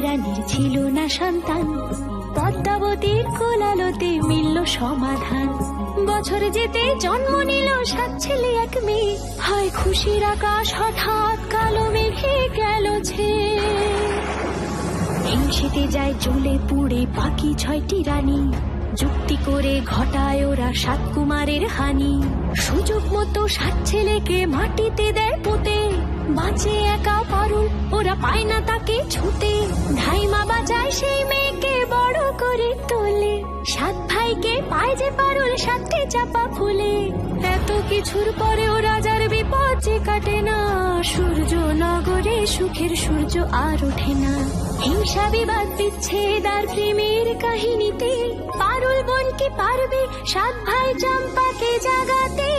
রানীর ছিল না সন্তান, পদ্মাবতীর কোলালোতে মিলল সমাধান। বছর যেতে জন্ম নিল 7 ছেলে 1 মেয়ে, হয় খুশির আকাশ হঠাৎ কালো মেঘে গেল ছেয়ে। হিংসেতে যায় জ্বলে পুড়ে বাকি 6টি রানী, যুক্তি করে ঘটায় ওরা 7 কুমারের হানি। সুযোগ মতো 7 ছেলেকে মাটিতে দেয় পুঁতে, বাঁচে একা পারুল, ওরা পায় না তাকে ছুতে। ধাইমা বাঁচায় সেই মেয়েকে বড় করে তোলে, 7 ভাইকে পায় যে পারুল 7টি চাপা ফুলে। এত কিছুর পরেও রাজার বিপদ যে কাটে না, সূর্য নগরে সুখের সূর্য আর ওঠে না। হিংসা বিবাদ বিচ্ছেদ আর প্রেমের কাহিনীতে পারুল বোন কি পারবে 7 ভাই চম্পাকে জাগাতে।